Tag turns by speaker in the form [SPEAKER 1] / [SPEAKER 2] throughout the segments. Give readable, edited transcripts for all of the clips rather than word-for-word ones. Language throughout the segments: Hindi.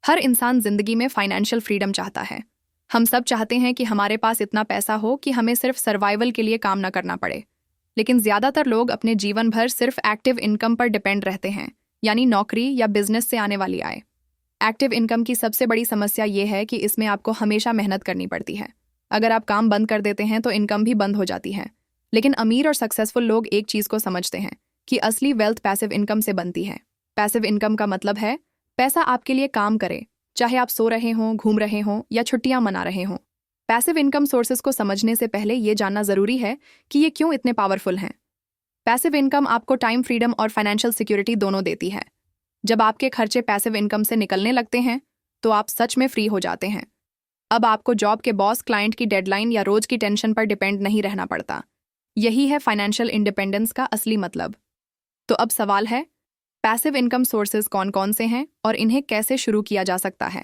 [SPEAKER 1] हर इंसान जिंदगी में फाइनेंशियल फ्रीडम चाहता है। हम सब चाहते हैं कि हमारे पास इतना पैसा हो कि हमें सिर्फ सर्वाइवल के लिए काम न करना पड़े। लेकिन ज़्यादातर लोग अपने जीवन भर सिर्फ एक्टिव इनकम पर डिपेंड रहते हैं, यानी नौकरी या बिजनेस से आने वाली आय। एक्टिव इनकम की सबसे बड़ी समस्या ये है कि इसमें आपको हमेशा मेहनत करनी पड़ती है। अगर आप काम बंद कर देते हैं तो इनकम भी बंद हो जाती है। लेकिन अमीर और सक्सेसफुल लोग एक चीज़ को समझते हैं कि असली वेल्थ पैसिव इनकम से बनती है। पैसिव इनकम का मतलब है पैसा आपके लिए काम करे, चाहे आप सो रहे हों, घूम रहे हों या छुट्टियां मना रहे हों। पैसिव इनकम सोर्सेज को समझने से पहले ये जानना जरूरी है कि ये क्यों इतने पावरफुल हैं। पैसिव इनकम आपको टाइम फ्रीडम और फाइनेंशियल सिक्योरिटी दोनों देती है। जब आपके खर्चे पैसिव इनकम से निकलने लगते हैं तो आप सच में फ्री हो जाते हैं। अब आपको जॉब के बॉस, क्लाइंट की डेडलाइन या रोज की टेंशन पर डिपेंड नहीं रहना पड़ता। यही है फाइनेंशियल इंडिपेंडेंस का असली मतलब। तो अब सवाल है, पैसिव इनकम सोर्सेज कौन कौन से हैं और इन्हें कैसे शुरू किया जा सकता है।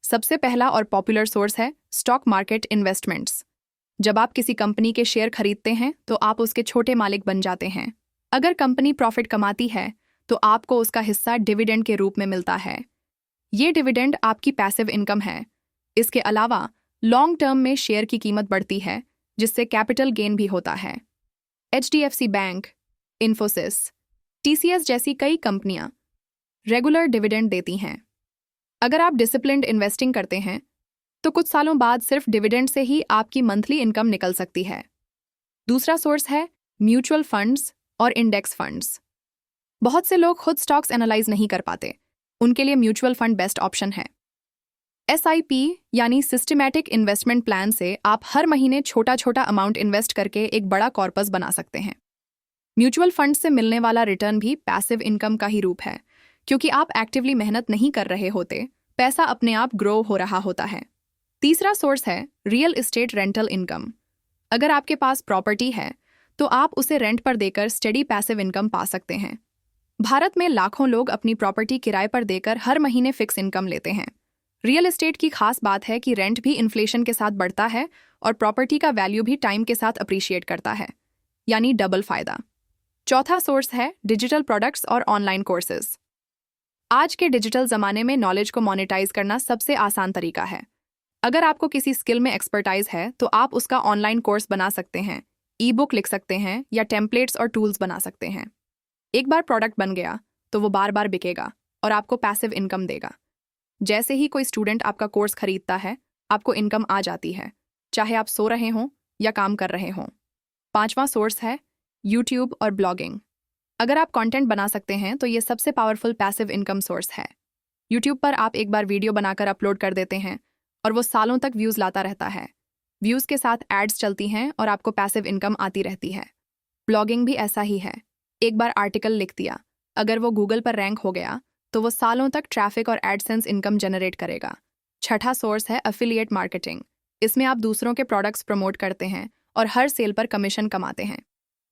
[SPEAKER 1] सबसे पहला और पॉपुलर सोर्स है स्टॉक मार्केट इन्वेस्टमेंट्स। जब आप किसी कंपनी के शेयर खरीदते हैं तो आप उसके छोटे मालिक बन जाते हैं। अगर कंपनी प्रॉफिट कमाती है तो आपको उसका हिस्सा डिविडेंड के रूप में मिलता है। ये डिविडेंड आपकी पैसिव इनकम है। इसके अलावा लॉन्ग टर्म में शेयर की कीमत बढ़ती है, जिससे कैपिटल गेन भी होता है। HDFC बैंक, इन्फोसिस, TCS जैसी कई कंपनियां रेगुलर डिविडेंड देती हैं। अगर आप डिसिप्लिन्ड इन्वेस्टिंग करते हैं तो कुछ सालों बाद सिर्फ डिविडेंड से ही आपकी मंथली इनकम निकल सकती है। दूसरा सोर्स है म्यूचुअल फंड्स और इंडेक्स फंड्स। बहुत से लोग खुद स्टॉक्स एनालाइज नहीं कर पाते, उनके लिए म्यूचुअल फंड बेस्ट ऑप्शन है। SIP यानी सिस्टमैटिक इन्वेस्टमेंट प्लान से आप हर महीने छोटा छोटा अमाउंट इन्वेस्ट करके एक बड़ा कॉर्पस बना सकते हैं। म्यूचुअल फंड से मिलने वाला रिटर्न भी पैसिव इनकम का ही रूप है, क्योंकि आप एक्टिवली मेहनत नहीं कर रहे होते, पैसा अपने आप ग्रो हो रहा होता है। तीसरा सोर्स है रियल एस्टेट रेंटल इनकम। अगर आपके पास प्रॉपर्टी है तो आप उसे रेंट पर देकर स्टेडी पैसिव इनकम पा सकते हैं। भारत में लाखों लोग अपनी प्रॉपर्टी किराए पर देकर हर महीने फिक्स इनकम लेते हैं। रियल एस्टेट की खास बात है कि रेंट भी इन्फ्लेशन के साथ बढ़ता है और प्रॉपर्टी का वैल्यू भी टाइम के साथ अप्रिशिएट करता है, यानी डबल फायदा। चौथा सोर्स है डिजिटल प्रोडक्ट्स और ऑनलाइन कोर्सेज। आज के डिजिटल जमाने में नॉलेज को मोनेटाइज करना सबसे आसान तरीका है। अगर आपको किसी स्किल में एक्सपर्टाइज है तो आप उसका ऑनलाइन कोर्स बना सकते हैं, ई बुक लिख सकते हैं या टेम्पलेट्स और टूल्स बना सकते हैं। एक बार प्रोडक्ट बन गया तो वो बार बार बिकेगा और आपको पैसिव इनकम देगा। जैसे ही कोई स्टूडेंट आपका कोर्स खरीदता है, आपको इनकम आ जाती है, चाहे आप सो रहे हों या काम कर रहे हों। पांचवा सोर्स है यूट्यूब और ब्लॉगिंग। अगर आप कंटेंट बना सकते हैं तो ये सबसे पावरफुल पैसिव इनकम सोर्स है। यूट्यूब पर आप एक बार वीडियो बनाकर अपलोड कर देते हैं और वो सालों तक व्यूज़ लाता रहता है। व्यूज़ के साथ एड्स चलती हैं और आपको पैसिव इनकम आती रहती है। ब्लॉगिंग भी ऐसा ही है। एक बार आर्टिकल लिख दिया, अगर वो गूगल पर रैंक हो गया तो वो सालों तक ट्रैफिक और एडसेंस इनकम जनरेट करेगा। छठा सोर्स है एफिलिएट मार्केटिंग। इसमें आप दूसरों के प्रोडक्ट्स प्रमोट करते हैं और हर सेल पर कमीशन कमाते हैं।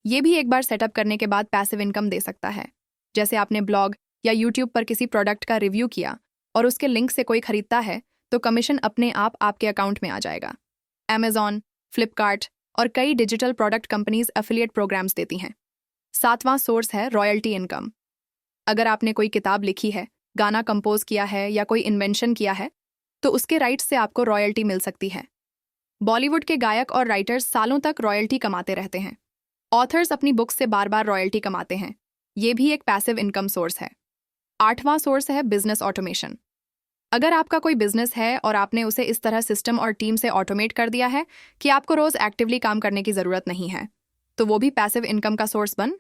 [SPEAKER 1] ये भी एक बार सेटअप करने के बाद पैसिव इनकम दे सकता है। जैसे आपने ब्लॉग या यूट्यूब पर किसी प्रोडक्ट का रिव्यू किया और उसके लिंक से कोई खरीदता है तो कमीशन अपने आप आपके अकाउंट में आ जाएगा। Amazon, फ्लिपकार्ट और कई digital product companies affiliate programs देती हैं। सातवां सोर्स है रॉयल्टी इनकम। अगर आपने कोई किताब लिखी है, गाना कंपोज किया है या कोई इन्वेंशन किया है तो उसके राइट्स से आपको रॉयल्टी मिल सकती है। बॉलीवुड के गायक और राइटर्स सालों तक रॉयल्टी कमाते रहते हैं। ऑथर्स अपनी बुक्स से बार बार रॉयल्टी कमाते हैं। ये भी एक पैसिव इनकम सोर्स है। आठवां सोर्स है बिजनेस ऑटोमेशन। अगर आपका कोई बिजनेस है और आपने उसे इस तरह सिस्टम और टीम से ऑटोमेट कर दिया है कि आपको रोज एक्टिवली काम करने की जरूरत नहीं है, तो वो भी पैसिव इनकम का सोर्स बन